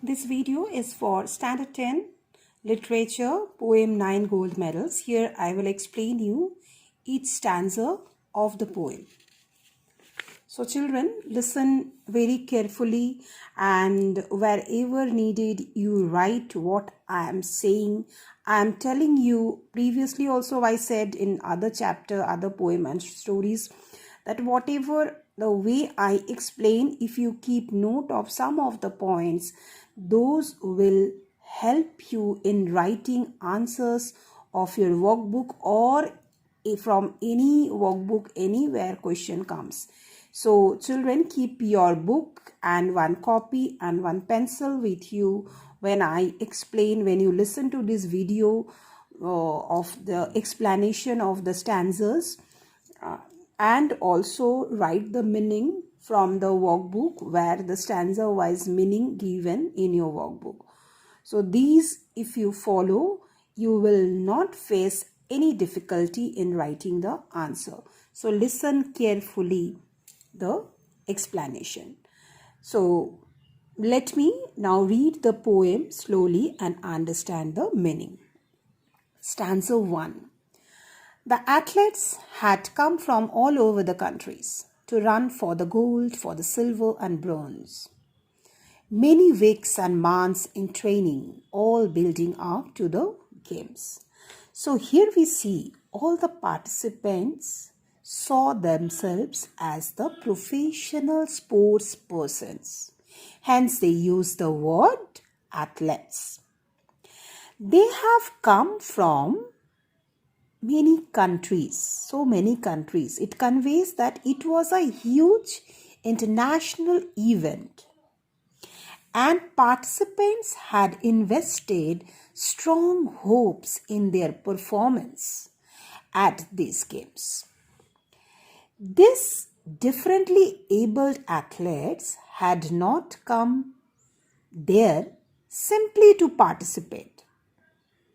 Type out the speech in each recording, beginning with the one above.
This video is for Standard 10 Literature Poem 9 Gold Medals. Here I will explain you each stanza of the poem. So children, listen very carefully and wherever needed you write what I am saying. I am telling you, previously also I said in other chapter, other poem and stories, that whatever the way I explain, if you keep note of some of the points, those will help you in writing answers of your workbook or from any workbook, anywhere question comes. So children, keep your book and one copy and one pencil with you when I explain, when you listen to this video of the explanation of the stanzas, and also write the meaning from the workbook where the stanza wise meaning given in your workbook. So these, if you follow, you will not face any difficulty in writing the answer. So listen carefully the explanation. So let me now read the poem slowly and understand the meaning. Stanza 1. The athletes had come from all over the countries to run for the gold, for the silver and bronze. Many weeks and months in training, all building up to the games. So here we see all the participants saw themselves as the professional sports persons. Hence they use the word athletes. They have come from many countries, so many countries. It conveys that it was a huge international event and participants had invested strong hopes in their performance at these games. These differently abled athletes had not come there simply to participate.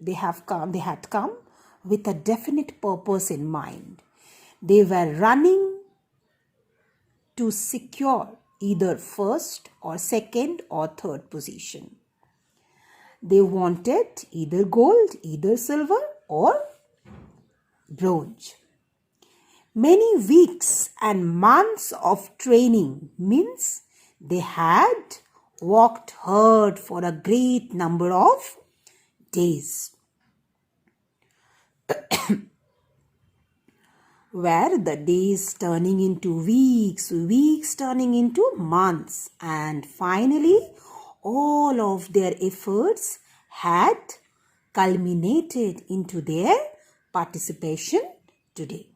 They had come with a definite purpose in mind. They were running to secure either first or second or third position. They wanted either gold, either silver or bronze. Many weeks and months of training means they had worked hard for a great number of days, where the days turning into weeks, weeks turning into months, and finally all of their efforts had culminated into their participation today.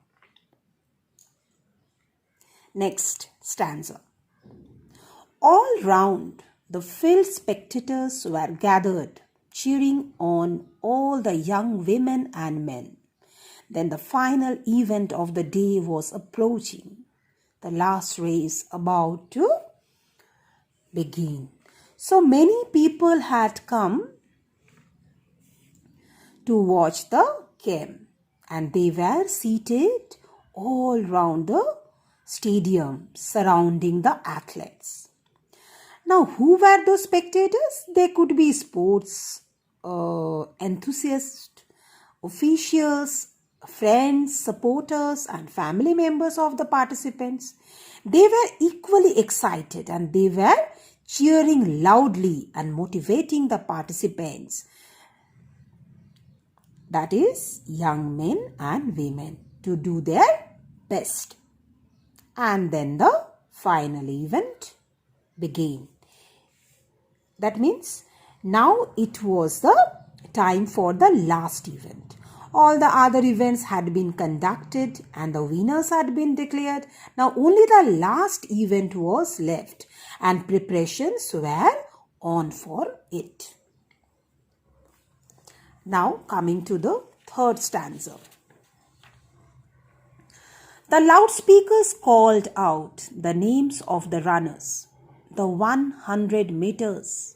Next stanza. All round the filled spectators were gathered, cheering on all the young women and men. Then the final event of the day was approaching, the last race about to begin. So many people had come to watch the game and they were seated all round the stadium surrounding the athletes. Now, who were those spectators? They could be sports enthusiasts, officials, friends, supporters and family members of the participants. They were equally excited and they were cheering loudly and motivating the participants, that is young men and women, to do their best. And then the final event began. That means now it was the time for the last event. All the other events had been conducted and the winners had been declared. Now only the last event was left and preparations were on for it. Now coming to the third stanza. The loudspeakers called out the names of the runners, the 100 meters,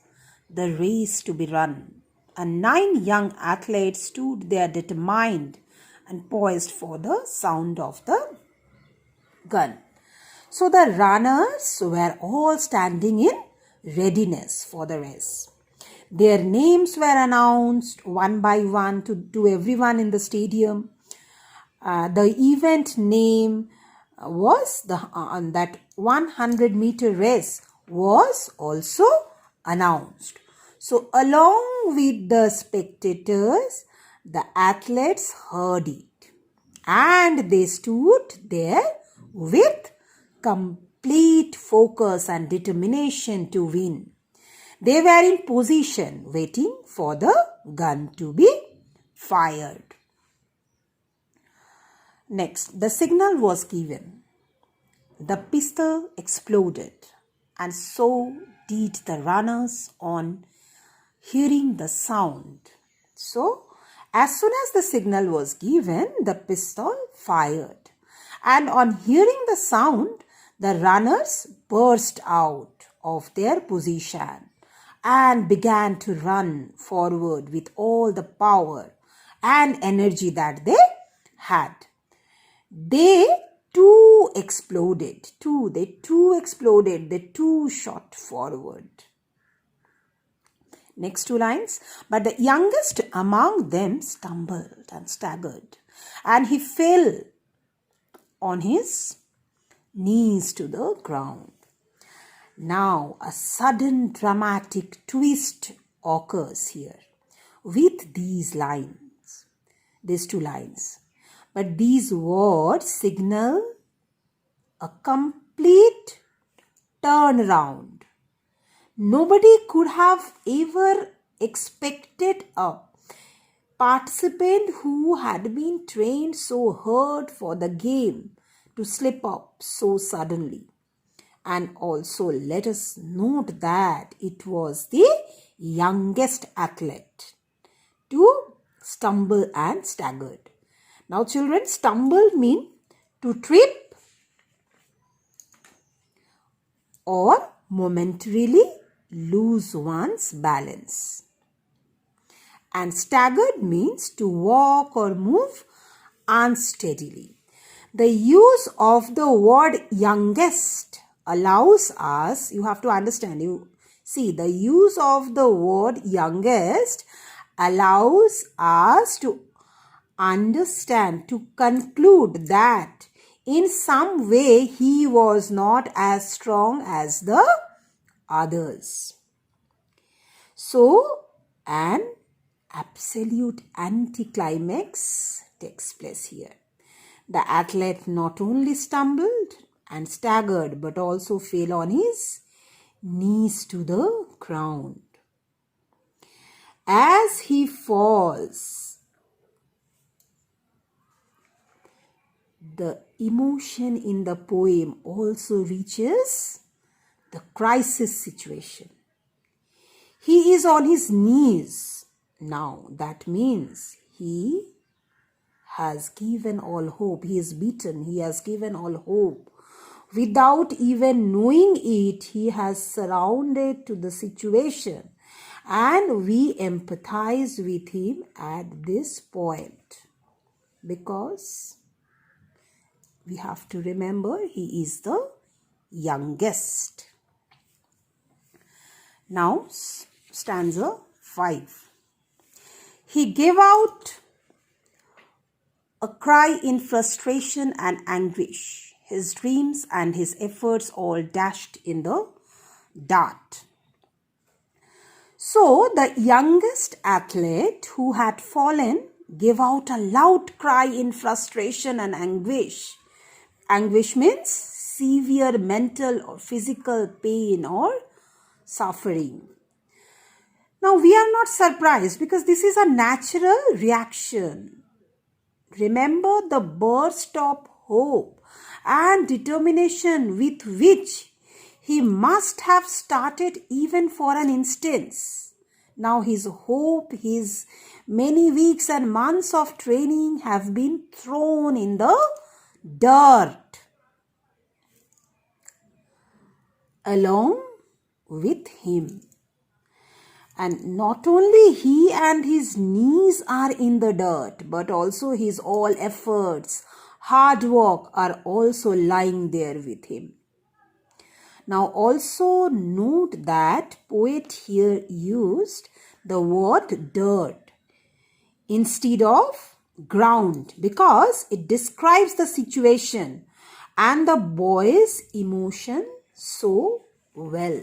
the race to be run. And 9 young athletes stood there determined and poised for the sound of the gun. So the runners were all standing in readiness for the race. Their names were announced one by one to everyone in the stadium. The event name was that 100-meter race was also announced. So along with the spectators, the athletes heard it and they stood there with complete focus and determination to win. They were in position waiting for the gun to be fired. Next, the signal was given. The pistol exploded, and so did the runners on hearing the sound. So, as soon as the signal was given, the pistol fired. And on hearing the sound, the runners burst out of their position and began to run forward with all the power and energy that they had. They too exploded. They too shot forward. Next two lines. But the youngest among them stumbled and staggered, and he fell on his knees to the ground. Now a sudden dramatic twist occurs here with these two lines. But these words signal a complete turnaround. Nobody could have ever expected a participant who had been trained so hard for the game to slip up so suddenly. And also let us note that it was the youngest athlete to stumble and staggered. Now children, stumble means to trip or momentarily lose one's balance. And staggered means to walk or move unsteadily. The use of the word youngest allows us, you have to understand, the use of the word youngest allows us to understand, to conclude that in some way he was not as strong as the others. So, an absolute anticlimax takes place here. The athlete not only stumbled and staggered but also fell on his knees to the ground. As he falls, the emotion in the poem also reaches the crisis situation. He is on his knees now. That means he has given all hope. He is beaten. He has given all hope. Without even knowing it, he has surrounded to the situation. And we empathize with him at this point. Because we have to remember he is the youngest. Now, stanza 5. He gave out a cry in frustration and anguish. His dreams and his efforts all dashed in the dart. So, the youngest athlete who had fallen gave out a loud cry in frustration and anguish. Anguish means severe mental or physical pain or suffering. Now, we are not surprised because this is a natural reaction. Remember the burst of hope and determination with which he must have started even for an instance. Now his hope, his many weeks and months of training have been thrown in the dirt along with him. And not only he and his knees are in the dirt, but also his all efforts, hard work are also lying there with him. Now also note that poet here used the word dirt instead of ground because it describes the situation and the boy's emotion so well.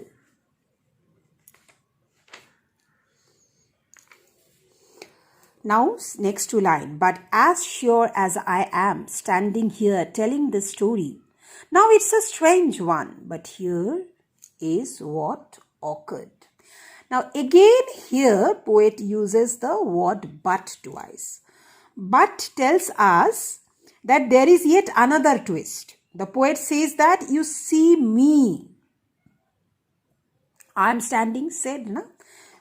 Now, next to line, but as sure as I am standing here telling this story. Now it's a strange one, but here is what occurred. Now again here poet uses the word but twice. But tells us that there is yet another twist. The poet says that you see me. I am standing said, na?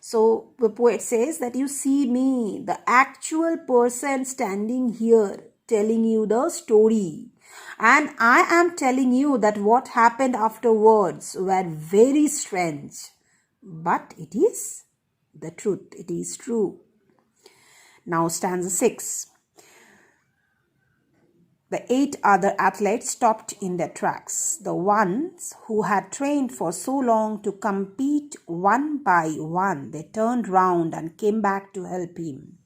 So the poet says that you see me, the actual person standing here telling you the story. And I am telling you that what happened afterwards were very strange. But it is the truth. It is true. Now stanza 6. The 8 other athletes stopped in their tracks. The ones who had trained for so long to compete one by one, they turned round and came back to help him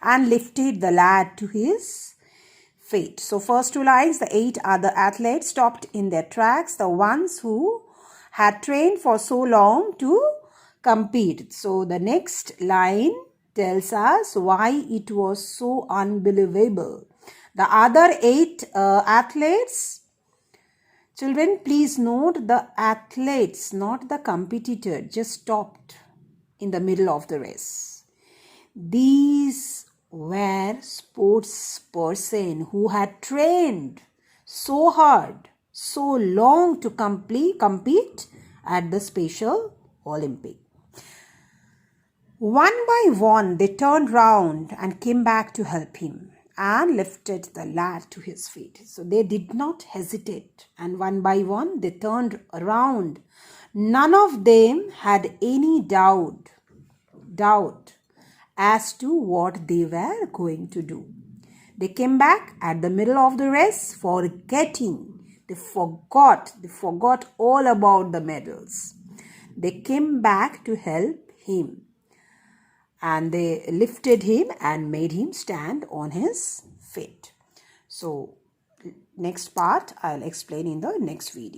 and lifted the lad to his feet. So first 2 lines, the 8 other athletes stopped in their tracks. The ones who had trained for so long to compete. So the next line tells us why it was so unbelievable. The other 8 athletes, children, please note the athletes, not the competitor, just stopped in the middle of the race. These were sports person who had trained so hard, so long to compete at the Special Olympic. One by one, they turned round and came back to help him and lifted the lad to his feet. So they did not hesitate, and one by one they turned around. None of them had any doubt as to what they were going to do. They came back at the middle of the race, they forgot all about the medals. They came back to help him. And they lifted him and made him stand on his feet. So, next part I'll explain in the next video.